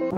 If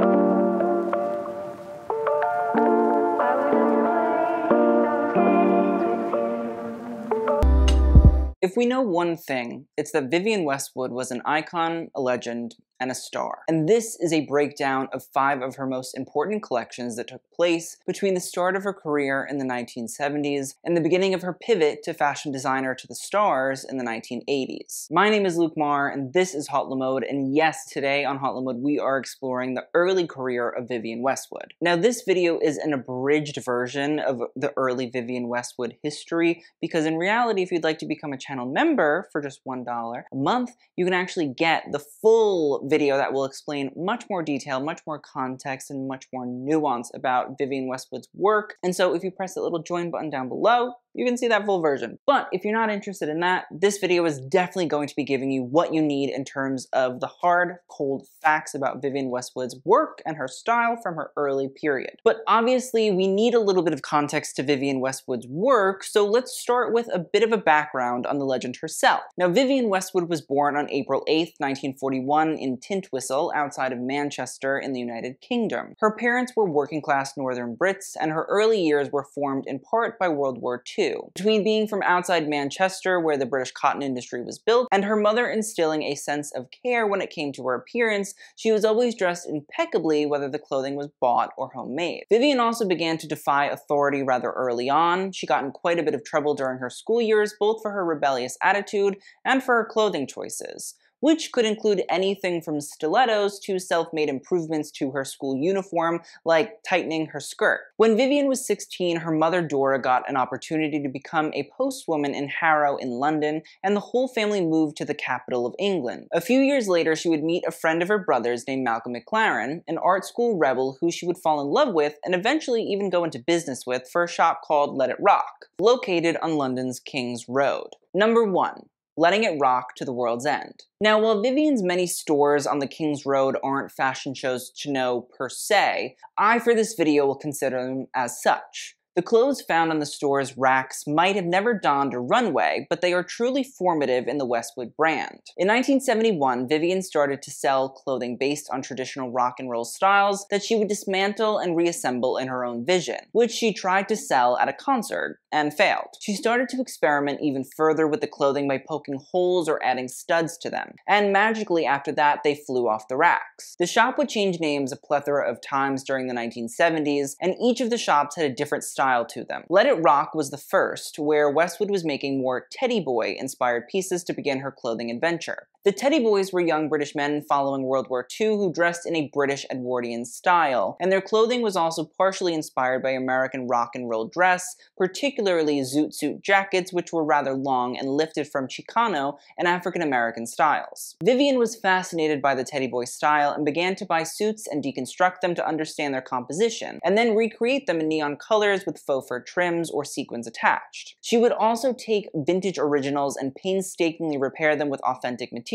we know one thing, it's that Vivienne Westwood was an icon, a legend, and a star. And this is a breakdown of 5 of her most important collections that took place between the start of her career in the 1970s and the beginning of her pivot to fashion designer to the stars in the 1980s. My name is Luke Marr, and this is Hot Mode, and yes, today on Hot Mode we are exploring the early career of Vivienne Westwood. Now this video is an abridged version of the early Vivienne Westwood history, because in reality, if you'd like to become a channel member for just $1 a month, you can actually get the full video that will explain much more detail, much more context, and much more nuance about Vivienne Westwood's work. And so if you press that little join button down below, you can see that full version. But if you're not interested in that, this video is definitely going to be giving you what you need in terms of the hard, cold facts about Vivienne Westwood's work and her style from her early period. But obviously, we need a little bit of context to Vivienne Westwood's work, so let's start with a bit of a background on the legend herself. Now, Vivienne Westwood was born on April 8th, 1941 in Tintwistle, outside of Manchester in the United Kingdom. Her parents were working-class Northern Brits, and her early years were formed in part by World War II. Between being from outside Manchester, where the British cotton industry was built, and her mother instilling a sense of care when it came to her appearance, she was always dressed impeccably, whether the clothing was bought or homemade. Vivienne also began to defy authority rather early on. She got in quite a bit of trouble during her school years, both for her rebellious attitude and for her clothing choices, which could include anything from stilettos to self-made improvements to her school uniform, like tightening her skirt. When Vivienne was 16, her mother Dora got an opportunity to become a postwoman in Harrow in London, and the whole family moved to the capital of England. A few years later, she would meet a friend of her brother's named Malcolm McLaren, an art school rebel who she would fall in love with and eventually even go into business with for a shop called Let It Rock, located on London's King's Road. Number 1. Letting it rock to the world's end. Now, while Vivienne's many stores on the King's Road aren't fashion shows to know per se, I for this video will consider them as such. The clothes found on the store's racks might have never donned a runway, but they are truly formative in the Westwood brand. In 1971, Vivienne started to sell clothing based on traditional rock and roll styles that she would dismantle and reassemble in her own vision, which she tried to sell at a concert and failed. She started to experiment even further with the clothing by poking holes or adding studs to them, and magically after that, they flew off the racks. The shop would change names a plethora of times during the 1970s, and each of the shops had a different style to them. Let It Rock was the first, where Westwood was making more Teddy Boy inspired pieces to begin her clothing adventure. The Teddy Boys were young British men following World War II who dressed in a British Edwardian style, and their clothing was also partially inspired by American rock and roll dress, particularly zoot suit jackets, which were rather long and lifted from Chicano and African American styles. Vivienne was fascinated by the Teddy Boy style and began to buy suits and deconstruct them to understand their composition, and then recreate them in neon colors with faux fur trims or sequins attached. She would also take vintage originals and painstakingly repair them with authentic materials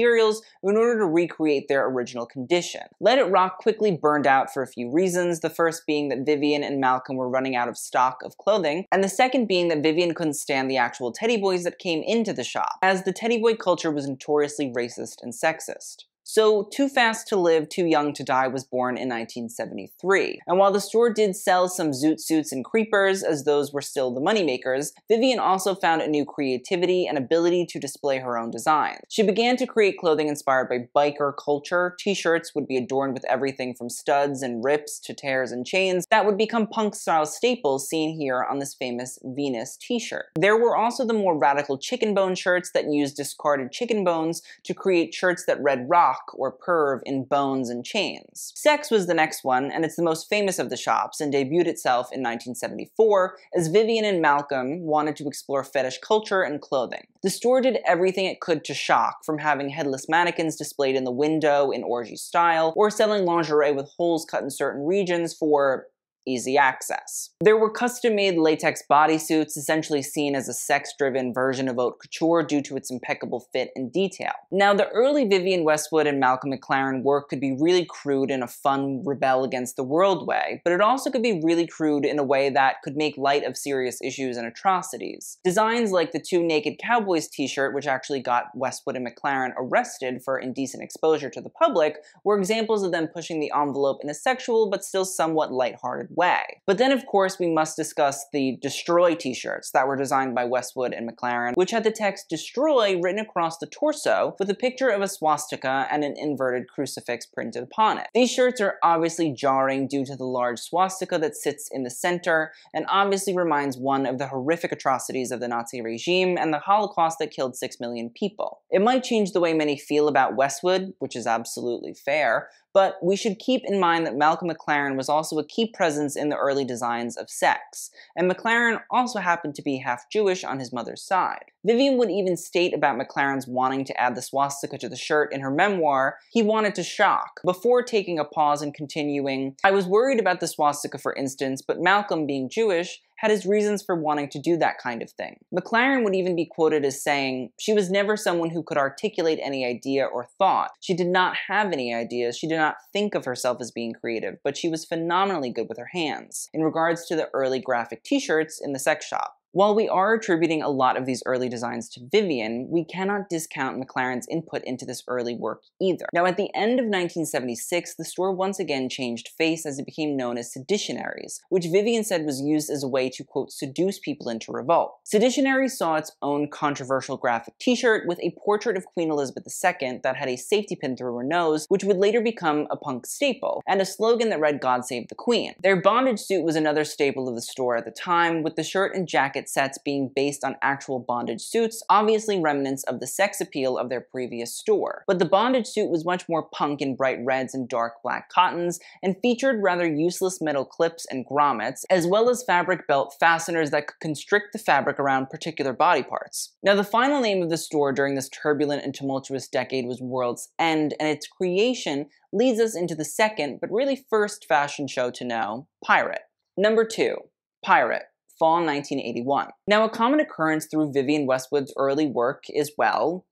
in order to recreate their original condition. Let It Rock quickly burned out for a few reasons, the first being that Vivienne and Malcolm were running out of stock of clothing, and the second being that Vivienne couldn't stand the actual Teddy Boys that came into the shop, as the Teddy Boy culture was notoriously racist and sexist. So, Too Fast to Live, Too Young to Die was born in 1973. And while the store did sell some zoot suits and creepers, as those were still the moneymakers, Vivienne also found a new creativity and ability to display her own designs. She began to create clothing inspired by biker culture. T-shirts would be adorned with everything from studs and rips to tears and chains that would become punk-style staples seen here on this famous Venus t-shirt. There were also the more radical chicken bone shirts that used discarded chicken bones to create shirts that read rock or perv in bones and chains. Sex was the next one, and it's the most famous of the shops, and debuted itself in 1974, as Vivienne and Malcolm wanted to explore fetish culture and clothing. The store did everything it could to shock, from having headless mannequins displayed in the window in orgy style, or selling lingerie with holes cut in certain regions for easy access. There were custom-made latex bodysuits, essentially seen as a sex-driven version of haute couture due to its impeccable fit and detail. Now, the early Vivienne Westwood and Malcolm McLaren work could be really crude in a fun, rebel-against-the-world way, but it also could be really crude in a way that could make light of serious issues and atrocities. Designs like the Two Naked Cowboys t-shirt, which actually got Westwood and McLaren arrested for indecent exposure to the public, were examples of them pushing the envelope in a sexual but still somewhat lighthearted way. But then, of course, we must discuss the Destroy t-shirts that were designed by Westwood and McLaren, which had the text Destroy written across the torso with a picture of a swastika and an inverted crucifix printed upon it. These shirts are obviously jarring due to the large swastika that sits in the center, and obviously reminds one of the horrific atrocities of the Nazi regime and the Holocaust that killed 6 million people. It might change the way many feel about Westwood, which is absolutely fair, but we should keep in mind that Malcolm McLaren was also a key presence in the early designs of sex, and McLaren also happened to be half Jewish on his mother's side. Vivienne would even state about McLaren's wanting to add the swastika to the shirt in her memoir, "He wanted to shock," before taking a pause and continuing, "I was worried about the swastika, for instance, but Malcolm, being Jewish, had his reasons for wanting to do that kind of thing." McLaren would even be quoted as saying, "She was never someone who could articulate any idea or thought. She did not have any ideas, she did not think of herself as being creative, but she was phenomenally good with her hands," in regards to the early graphic t-shirts in the sex shop. While we are attributing a lot of these early designs to Vivienne, we cannot discount McLaren's input into this early work either. Now, at the end of 1976, the store once again changed face as it became known as Seditionaries, which Vivienne said was used as a way to, quote, seduce people into revolt. Seditionaries saw its own controversial graphic t-shirt with a portrait of Queen Elizabeth II that had a safety pin through her nose, which would later become a punk staple, and a slogan that read, "God Save the Queen." Their bondage suit was another staple of the store at the time, with the shirt and jacket sets being based on actual bondage suits, obviously remnants of the sex appeal of their previous store. But the bondage suit was much more punk in bright reds and dark black cottons, and featured rather useless metal clips and grommets, as well as fabric belt fasteners that could constrict the fabric around particular body parts. Now, the final name of the store during this turbulent and tumultuous decade was World's End, and its creation leads us into the second, but really first fashion show to know, Pirate. Number 2, Pirate. Fall 1981. Now, a common occurrence through Vivienne Westwood's early work is, well,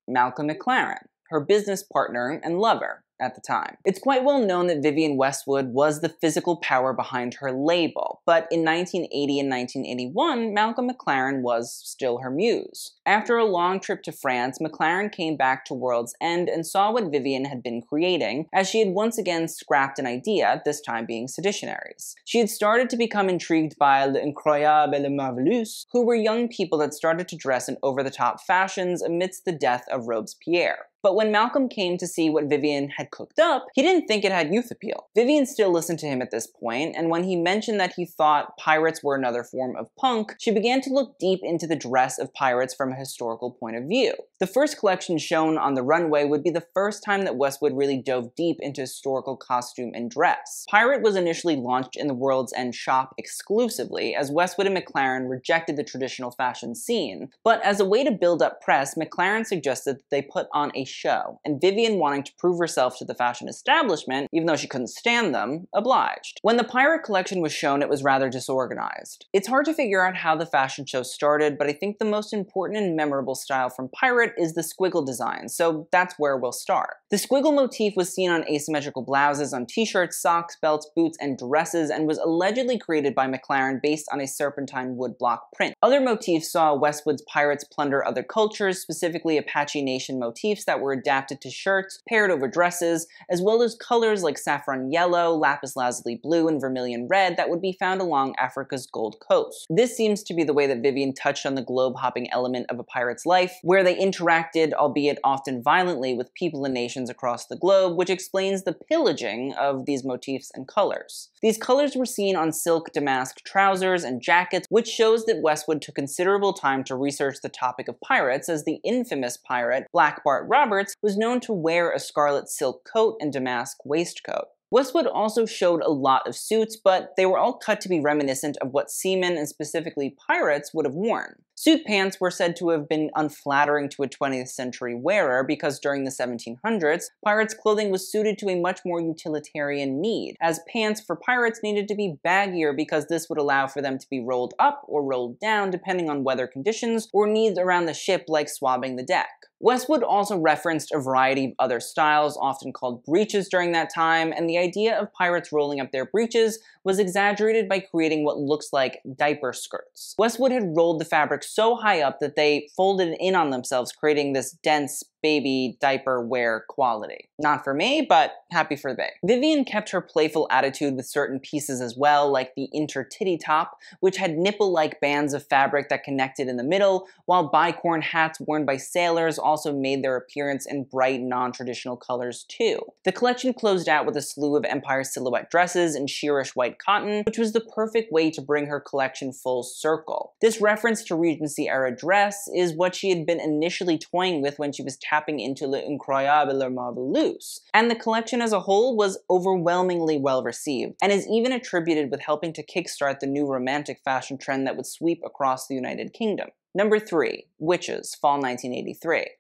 Malcolm McLaren, her business partner and lover at the time. It's quite well known that Vivienne Westwood was the physical power behind her label, but in 1980 and 1981, Malcolm McLaren was still her muse. After a long trip to France, McLaren came back to World's End and saw what Vivienne had been creating, as she had once again scrapped an idea, this time being Seditionaries. She had started to become intrigued by l'incroyable et le marvelous, who were young people that started to dress in over-the-top fashions amidst the death of Robespierre. But when Malcolm came to see what Vivienne had cooked up, he didn't think it had youth appeal. Vivienne still listened to him at this point, and when he mentioned that he thought pirates were another form of punk, she began to look deep into the dress of pirates from a historical point of view. The first collection shown on the runway would be the first time that Westwood really dove deep into historical costume and dress. Pirate was initially launched in the World's End shop exclusively, as Westwood and McLaren rejected the traditional fashion scene, but as a way to build up press, McLaren suggested that they put on a show, and Vivienne, wanting to prove herself to the fashion establishment, even though she couldn't stand them, obliged. When the Pirate collection was shown, it was rather disorganized. It's hard to figure out how the fashion show started, but I think the most important and memorable style from Pirate is the squiggle design, so that's where we'll start. The squiggle motif was seen on asymmetrical blouses, on t-shirts, socks, belts, boots, and dresses, and was allegedly created by McLaren based on a serpentine woodblock print. Other motifs saw Westwood's pirates plunder other cultures, specifically Apache Nation motifs that were adapted to shirts, paired over dresses, as well as colors like saffron yellow, lapis lazuli blue, and vermilion red that would be found along Africa's Gold Coast. This seems to be the way that Vivienne touched on the globe-hopping element of a pirate's life, where they interacted, albeit often violently, with people and nations across the globe, which explains the pillaging of these motifs and colors. These colors were seen on silk damask trousers and jackets, which shows that Westwood took considerable time to research the topic of pirates, as the infamous pirate, Black Bart Roberts, was known to wear a scarlet silk coat and damask waistcoat. Westwood also showed a lot of suits, but they were all cut to be reminiscent of what seamen, and specifically pirates, would have worn. Suit pants were said to have been unflattering to a 20th century wearer because during the 1700s, pirates' clothing was suited to a much more utilitarian need, as pants for pirates needed to be baggier because this would allow for them to be rolled up or rolled down depending on weather conditions or needs around the ship like swabbing the deck. Westwood also referenced a variety of other styles, often called breeches during that time, and the idea of pirates rolling up their breeches was exaggerated by creating what looks like diaper skirts. Westwood had rolled the fabric so high up that they folded in on themselves, creating this dense baby diaper wear quality. Not for me, but happy for they. Vivienne kept her playful attitude with certain pieces as well, like the inter-titty top, which had nipple-like bands of fabric that connected in the middle, while bicorn hats worn by sailors also made their appearance in bright, non-traditional colors too. The collection closed out with a slew of Empire silhouette dresses in sheerish white cotton, which was the perfect way to bring her collection full circle. This reference to Regency-era dress is what she had been initially toying with when she was tapping into Le Incroyable Le Marvelous, and the collection as a whole was overwhelmingly well received, and is even attributed with helping to kickstart the new romantic fashion trend that would sweep across the United Kingdom. Number 3, Witches, Fall 1983.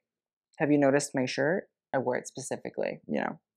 Have you noticed my shirt? I wore it specifically,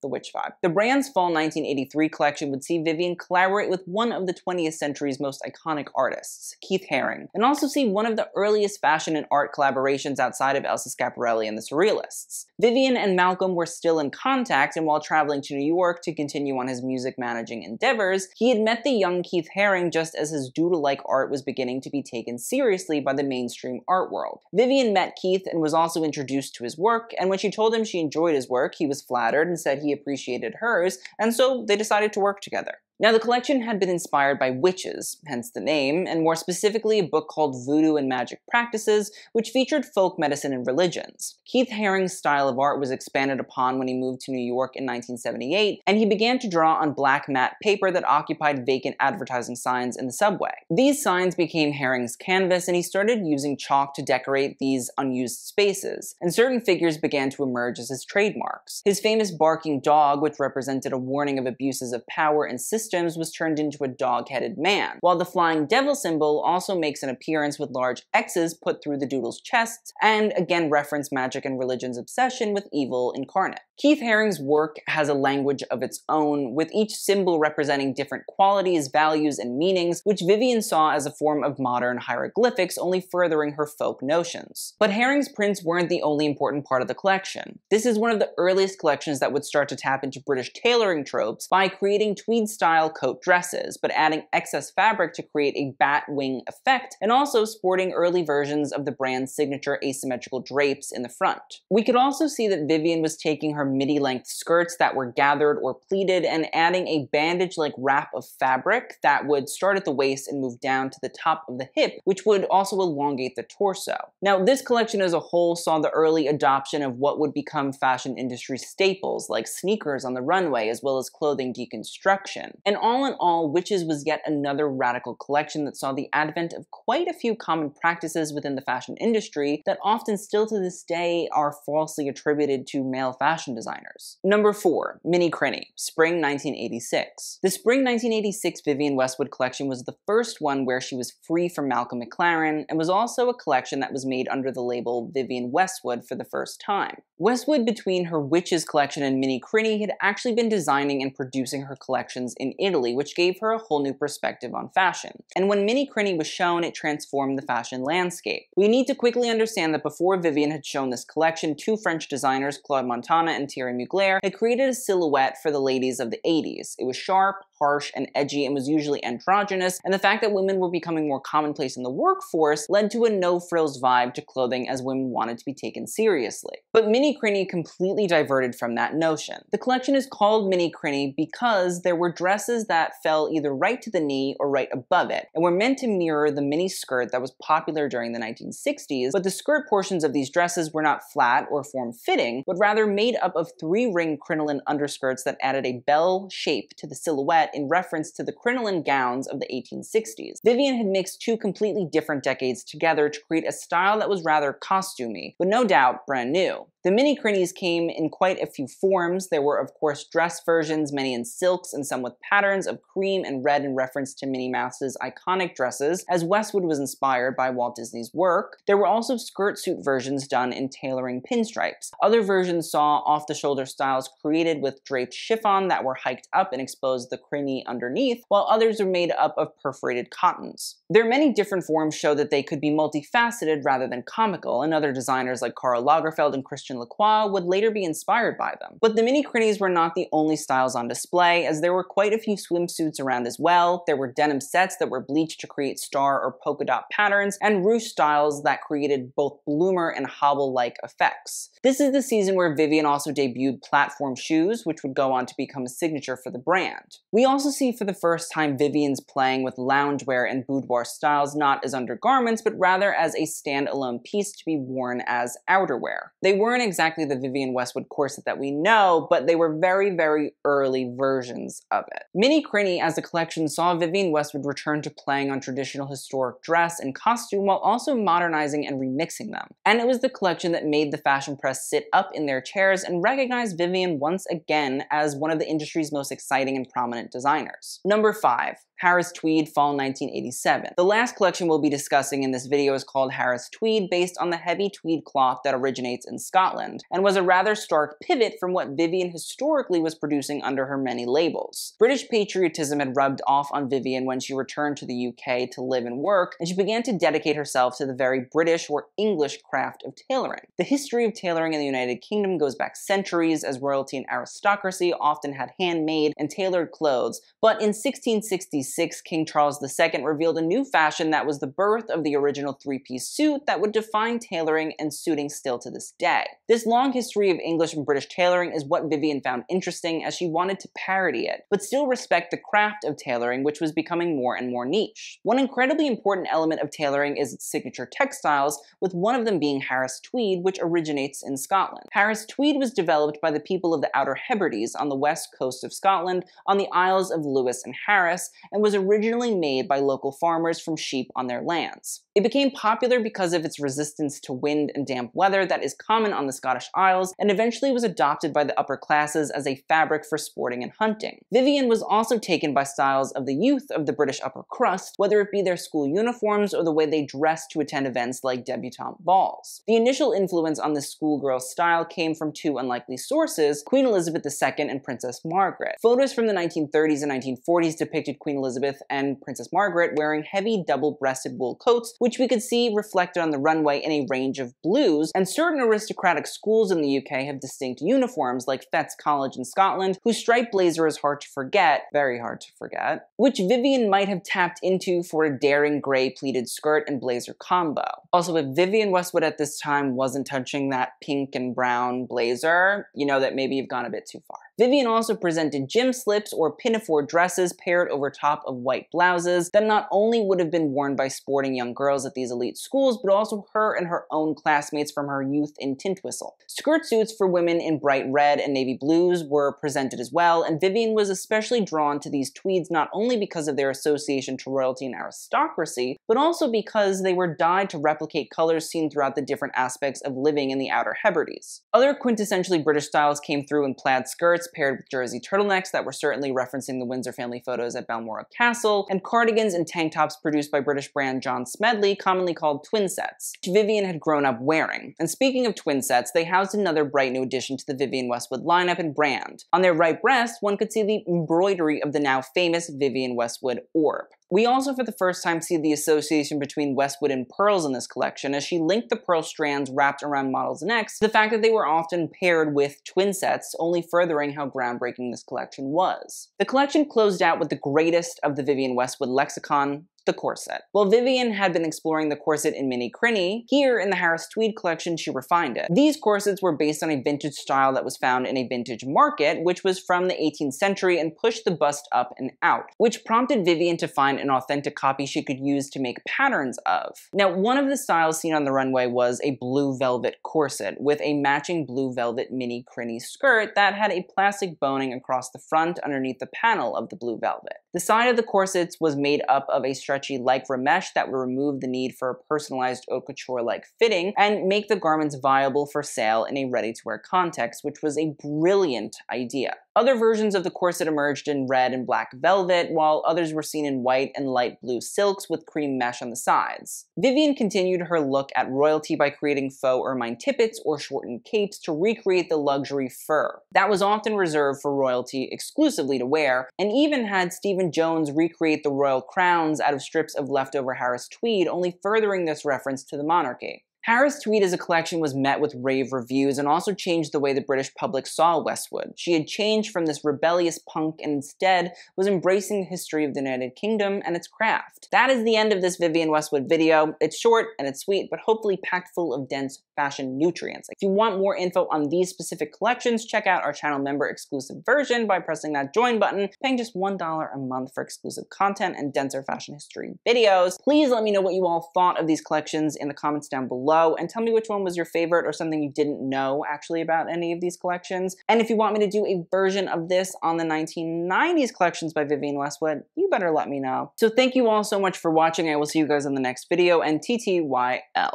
the witch vibe. The brand's Fall 1983 collection would see Vivienne collaborate with one of the 20th century's most iconic artists, Keith Haring, and also see one of the earliest fashion and art collaborations outside of Elsa Schiaparelli and the Surrealists. Vivienne and Malcolm were still in contact, and while traveling to New York to continue on his music managing endeavors, he had met the young Keith Haring just as his doodle-like art was beginning to be taken seriously by the mainstream art world. Vivienne met Keith and was also introduced to his work, and when she told him she enjoyed his work, he was flattered and said he appreciated hers, and so they decided to work together. Now, the collection had been inspired by witches, hence the name, and more specifically a book called Voodoo and Magic Practices, which featured folk medicine and religions. Keith Haring's style of art was expanded upon when he moved to New York in 1978, and he began to draw on black matte paper that occupied vacant advertising signs in the subway. These signs became Haring's canvas, and he started using chalk to decorate these unused spaces, and certain figures began to emerge as his trademarks. His famous barking dog, which represented a warning of abuses of power and systems, was turned into a dog-headed man, while the flying devil symbol also makes an appearance with large X's put through the doodle's chests, and again reference magic and religion's obsession with evil incarnate. Keith Haring's work has a language of its own, with each symbol representing different qualities, values, and meanings, which Vivienne saw as a form of modern hieroglyphics, only furthering her folk notions. But Haring's prints weren't the only important part of the collection. This is one of the earliest collections that would start to tap into British tailoring tropes by creating tweed-style coat dresses, but adding excess fabric to create a bat wing effect, and also sporting early versions of the brand's signature asymmetrical drapes in the front. We could also see that Vivienne was taking her midi-length skirts that were gathered or pleated and adding a bandage-like wrap of fabric that would start at the waist and move down to the top of the hip, which would also elongate the torso. Now, this collection as a whole saw the early adoption of what would become fashion industry staples, like sneakers on the runway, as well as clothing deconstruction. And all in all, Witches was yet another radical collection that saw the advent of quite a few common practices within the fashion industry that often still to this day are falsely attributed to male fashion designers. Number 4, Mini Cranny, Spring 1986. The Spring 1986 Vivienne Westwood collection was the first one where she was free from Malcolm McLaren, and was also a collection that was made under the label Vivienne Westwood for the first time. Westwood, between her Witches collection and Mini Cranny, had actually been designing and producing her collections in Italy, which gave her a whole new perspective on fashion. And when Mini Cranny was shown, it transformed the fashion landscape. We need to quickly understand that before Vivienne had shown this collection, two French designers, Claude Montana and Thierry Mugler, had created a silhouette for the ladies of the 80s. It was sharp, harsh, and edgy, and was usually androgynous, and the fact that women were becoming more commonplace in the workforce led to a no-frills vibe to clothing as women wanted to be taken seriously. But Mini Cranny completely diverted from that notion. The collection is called Mini Cranny because there were dresses that fell either right to the knee or right above it, and were meant to mirror the mini skirt that was popular during the 1960s, but the skirt portions of these dresses were not flat or form-fitting, but rather made up of 3-ring crinoline underskirts that added a bell shape to the silhouette in reference to the crinoline gowns of the 1860s. Vivienne had mixed two completely different decades together to create a style that was rather costumey, but no doubt brand new. The mini crannies came in quite a few forms. There were, of course, dress versions, many in silks and some with patterns of cream and red in reference to Minnie Mouse's iconic dresses, as Westwood was inspired by Walt Disney's work. There were also skirt suit versions done in tailoring pinstripes. Other versions saw off-the-shoulder styles created with draped chiffon that were hiked up and exposed the cranny underneath, while others were made up of perforated cottons. Their many different forms show that they could be multifaceted rather than comical, and other designers like Karl Lagerfeld and Christian Lacroix would later be inspired by them. But the mini crannies were not the only styles on display, as there were quite a few swimsuits around as well. There were denim sets that were bleached to create star or polka dot patterns, and ruche styles that created both bloomer and hobble-like effects. This is the season where Vivienne also debuted platform shoes, which would go on to become a signature for the brand. We also see for the first time Vivienne's playing with loungewear and boudoir styles not as undergarments, but rather as a standalone piece to be worn as outerwear. They weren't exactly the Vivienne Westwood corset that we know, but they were very, very early versions of it. Mini Cranny as a collection saw Vivienne Westwood return to playing on traditional historic dress and costume while also modernizing and remixing them. And it was the collection that made the fashion press sit up in their chairs and recognize Vivienne once again as one of the industry's most exciting and prominent designers. Number 5. Harris Tweed, Fall 1987. The last collection we'll be discussing in this video is called Harris Tweed, based on the heavy tweed cloth that originates in Scotland, and was a rather stark pivot from what Vivienne historically was producing under her many labels. British patriotism had rubbed off on Vivienne when she returned to the UK to live and work, and she began to dedicate herself to the very British or English craft of tailoring. The history of tailoring in the United Kingdom goes back centuries, as royalty and aristocracy often had handmade and tailored clothes, but in 1666, King Charles II revealed a new fashion that was the birth of the original three-piece suit that would define tailoring and suiting still to this day. This long history of English and British tailoring is what Vivienne found interesting, as she wanted to parody it, but still respect the craft of tailoring, which was becoming more and more niche. One incredibly important element of tailoring is its signature textiles, with one of them being Harris Tweed, which originates in Scotland. Harris Tweed was developed by the people of the Outer Hebrides on the west coast of Scotland, on the Isles of Lewis and Harris, and was originally made by local farmers from sheep on their lands. It became popular because of its resistance to wind and damp weather that is common on the Scottish Isles, and eventually was adopted by the upper classes as a fabric for sporting and hunting. Vivienne was also taken by styles of the youth of the British upper crust, whether it be their school uniforms or the way they dressed to attend events like debutante balls. The initial influence on this schoolgirl style came from two unlikely sources: Queen Elizabeth II and Princess Margaret. Photos from the 1930s and 1940s depicted Queen Elizabeth and Princess Margaret wearing heavy double-breasted wool coats, which we could see reflected on the runway in a range of blues, and certain aristocratic schools in the UK have distinct uniforms, like Fettes College in Scotland, whose striped blazer is hard to forget, very hard to forget, which Vivienne might have tapped into for a daring grey pleated skirt and blazer combo. Also, if Vivienne Westwood at this time wasn't touching that pink and brown blazer, you know that maybe you've gone a bit too far. Vivienne also presented gym slips or pinafore dresses paired over top of white blouses that not only would have been worn by sporting young girls at these elite schools, but also her and her own classmates from her youth in Tintwistle. Skirt suits for women in bright red and navy blues were presented as well, and Vivienne was especially drawn to these tweeds not only because of their association to royalty and aristocracy, but also because they were dyed to replicate colors seen throughout the different aspects of living in the Outer Hebrides. Other quintessentially British styles came through in plaid skirts paired with jersey turtlenecks that were certainly referencing the Windsor family photos at Balmoral Castle, and cardigans and tank tops produced by British brand John Smedley, commonly called twin sets, which Vivienne had grown up wearing. And speaking of twin sets, they housed another bright new addition to the Vivienne Westwood lineup and brand. On their right breast, one could see the embroidery of the now famous Vivienne Westwood orb. We also for the first time see the association between Westwood and pearls in this collection, as she linked the pearl strands wrapped around models' necks to the fact that they were often paired with twin sets, only furthering how groundbreaking this collection was. The collection closed out with the greatest of the Vivienne Westwood lexicon, the corset. While Vivienne had been exploring the corset in Mini Cranny, here in the Harris Tweed collection she refined it. These corsets were based on a vintage style that was found in a vintage market, which was from the 18th century and pushed the bust up and out, which prompted Vivienne to find an authentic copy she could use to make patterns of. Now, one of the styles seen on the runway was a blue velvet corset with a matching blue velvet Mini Cranny skirt that had a plastic boning across the front underneath the panel of the blue velvet. The side of the corsets was made up of a striped stretchy lycra mesh that would remove the need for a personalized haute couture-like fitting and make the garments viable for sale in a ready-to-wear context, which was a brilliant idea. Other versions of the corset emerged in red and black velvet, while others were seen in white and light blue silks with cream mesh on the sides. Vivienne continued her look at royalty by creating faux ermine tippets or shortened capes to recreate the luxury fur. That was often reserved for royalty exclusively to wear, and even had Stephen Jones recreate the royal crowns out of strips of leftover Harris tweed, only furthering this reference to the monarchy. Harris Tweed as a collection was met with rave reviews and also changed the way the British public saw Westwood. She had changed from this rebellious punk and instead was embracing the history of the United Kingdom and its craft. That is the end of this Vivienne Westwood video. It's short and it's sweet, but hopefully packed full of dense fashion nutrients. If you want more info on these specific collections, check out our channel member exclusive version by pressing that join button, paying just $1 a month for exclusive content and denser fashion history videos. Please let me know what you all thought of these collections in the comments down below, and tell me which one was your favorite or something you didn't know actually about any of these collections. And if you want me to do a version of this on the 1990s collections by Vivienne Westwood, you better let me know. So thank you all so much for watching. I will see you guys in the next video, and TTYL.